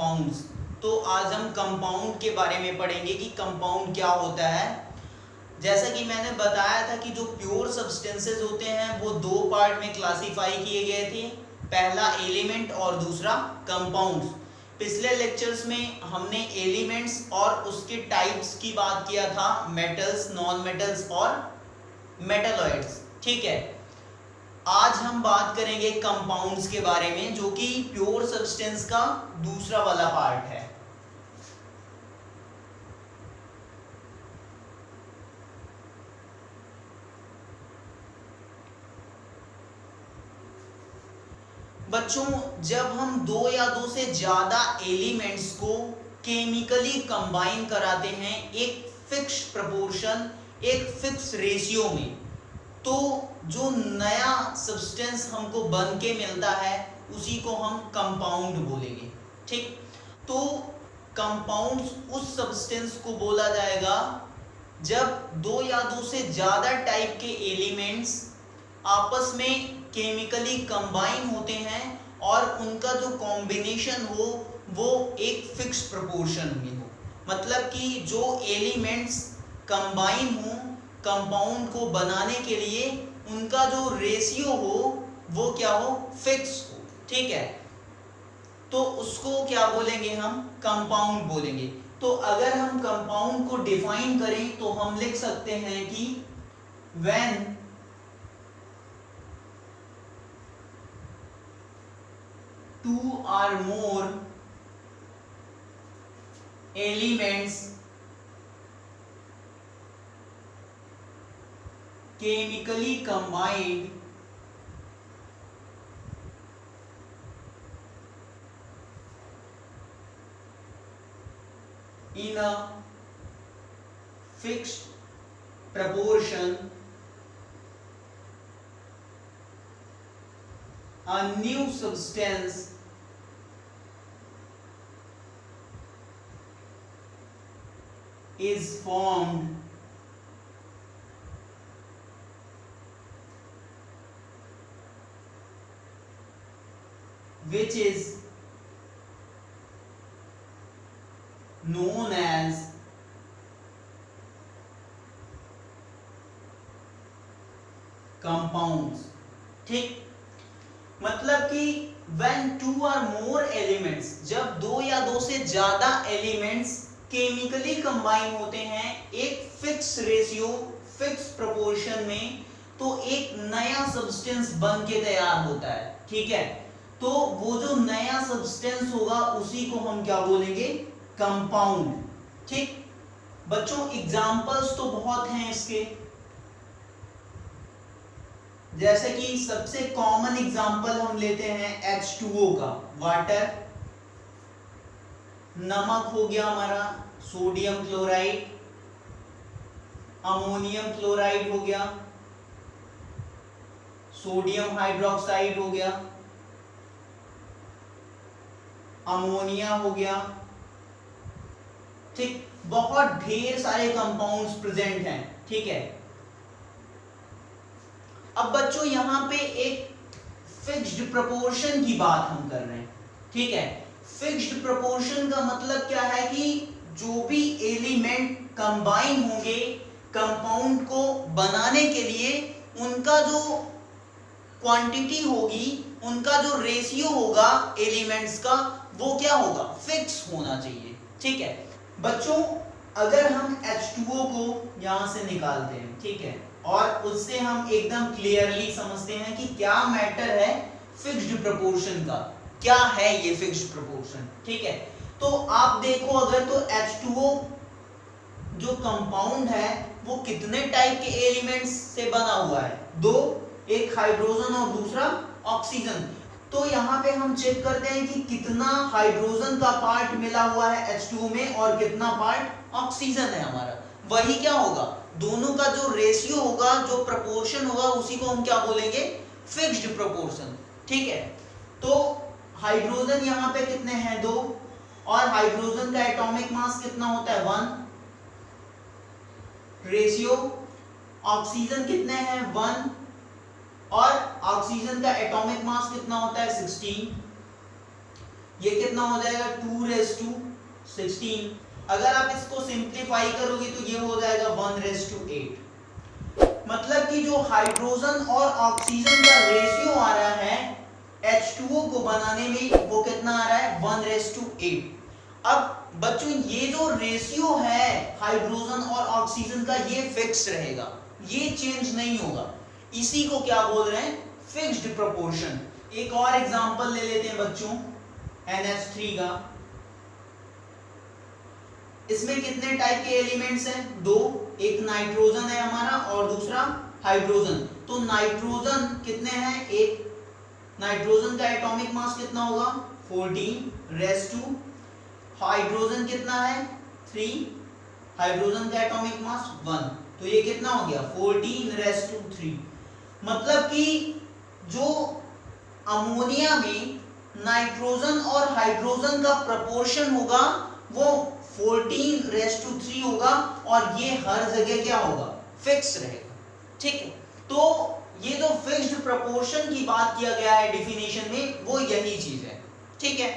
Compounds. तो आज हम कंपाउंड के बारे में पढ़ेंगे कि कंपाउंड क्या होता है। जैसा कि मैंने बताया था कि जो प्योर सब्सटेंसेस होते हैं वो दो पार्ट में क्लासिफाई किए गए थे, पहला एलिमेंट और दूसरा कंपाउंड्स। पिछले लेक्चर्स में हमने एलिमेंट्स और उसके टाइप्स की बात किया था, मेटल्स, नॉन मेटल्स और मेटालॉइड्स। ठीक है, आज हम बात करेंगे कंपाउंड्स के बारे में, जो कि प्योर सब्सटेंस का दूसरा वाला पार्ट है। बच्चों, जब हम दो या दो से ज्यादा एलिमेंट्स को केमिकली कंबाइन कराते हैं एक फिक्स प्रोपोर्शन, एक फिक्स रेशियो में, तो जो नया सब्सटेंस हमको बन के मिलता है उसी को हम कंपाउंड बोलेंगे। ठीक, तो कंपाउंड्स उस सब्सटेंस को बोला जाएगा जब दो या दो से ज्यादा टाइप के एलिमेंट्स आपस में केमिकली कंबाइन होते हैं और उनका जो कॉम्बिनेशन हो वो एक फिक्स प्रोपोर्शन में हो। मतलब कि जो एलिमेंट्स कंबाइन हो कंपाउंड को बनाने के लिए, उनका जो रेशियो हो वो क्या हो, फिक्स हो। ठीक है, तो उसको क्या बोलेंगे, हम कंपाउंड बोलेंगे। तो अगर हम कंपाउंड को डिफाइन करें तो हम लिख सकते हैं कि when two or more elements chemically combined in a fixed proportion, a new substance is formed which is known as compounds। ठीक, मतलब कि when two or more elements, जब दो या दो से ज्यादा एलिमेंट्स केमिकली कंबाइन होते हैं एक फिक्स रेशियो, फिक्स प्रोपोर्शन में, तो एक नया सब्सटेंस बन के तैयार होता है। ठीक है, तो वो जो नया सब्सटेंस होगा उसी को हम क्या बोलेंगे, कंपाउंड। ठीक बच्चों, एग्जांपल्स तो बहुत हैं इसके, जैसे कि सबसे कॉमन एग्जांपल हम लेते हैं H2O का, वाटर, नमक हो गया हमारा सोडियम क्लोराइड, अमोनियम क्लोराइड हो गया, सोडियम हाइड्रोक्साइड हो गया, अमोनिया हो गया। ठीक, बहुत ढेर सारे कंपाउंड्स प्रेजेंट हैं। ठीक है, अब बच्चों यहां पे एक फिक्स्ड प्रोपोर्शन की बात हम कर रहे हैं। ठीक है, फिक्स्ड प्रोपोर्शन का मतलब क्या है कि जो भी एलिमेंट कंबाइन होंगे कंपाउंड को बनाने के लिए, उनका जो क्वांटिटी होगी, उनका जो रेशियो होगा एलिमेंट्स का, वो क्या होगा, फिक्स होना चाहिए। ठीक है बच्चों, अगर हम H2O को यहां से निकालते हैं, ठीक है, और उससे हम एकदम क्लियरली समझते हैं कि क्या मैटर है फिक्स्ड प्रोपोर्शन का, क्या है ये फिक्स्ड प्रोपोर्शन। ठीक है, तो आप देखो अगर तो H2O जो कंपाउंड है वो कितने टाइप के एलिमेंट्स से बना हुआ है, दो, एक हाइड्रोजन और दूसरा ऑक्सीजन। तो यहाँ पे हम चेक करते हैं कि कितना हाइड्रोजन का पार्ट मिला हुआ है H2O में और कितना पार्ट ऑक्सीजन है हमारा। वही क्या होगा, दोनों का जो रेशियो होगा, जो प्रोपोर्शन होगा, उसी को हम क्या बोलेंगे, फिक्स्ड प्रोपोर्शन। ठीक है, तो हाइड्रोजन यहाँ पे कितने हैं, दो, और हाइड्रोजन का एटॉमिक मास कितना होता है, 1, रेशियो ऑक्सीजन कितने हैं, 1, और ऑक्सीजन का एटॉमिक मास कितना होता है, 16। ये कितना हो जाएगा 2:16। अगर आप इसको सिंप्लीफाई करोगे तो ये हो जाएगा 1:8। मतलब कि जो हाइड्रोजन और ऑक्सीजन का रेशियो आ रहा है H2O को बनाने में वो कितना आ रहा है 1:8। अब बच्चों ये जो रेशियो है हाइड्रोजन और ऑक्सीजन का ये फिक्स रहेगा, ये चेंज नहीं होगा। इसी को क्या बोल रहे हैं फिक्स्ड प्रोपोर्शन। एक और एग्जांपल ले लेते हैं बच्चों NH3 का। इसमें कितने टाइप के एलिमेंट्स हैं? दो, एक नाइट्रोजन है हमारा और दूसरा हाइड्रोजन। तो नाइट्रोजन कितने हैं? एक। नाइट्रोजन का एटॉमिक मास कितना होगा 14 हाइड्रोजन कितना है 3, हाइड्रोजन का एटॉमिक मास 1, तो ये कितना हो गया 14 मतलब कि जो अमोनिया में नाइट्रोजन और हाइड्रोजन का प्रोपोर्शन होगा वो 14:3 होगा और ये हर जगह क्या होगा फिक्स रहेगा। ठीक है, तो ये जो फिक्स्ड प्रोपोर्शन की बात किया गया है डेफिनेशन में वो यही चीज है। ठीक है,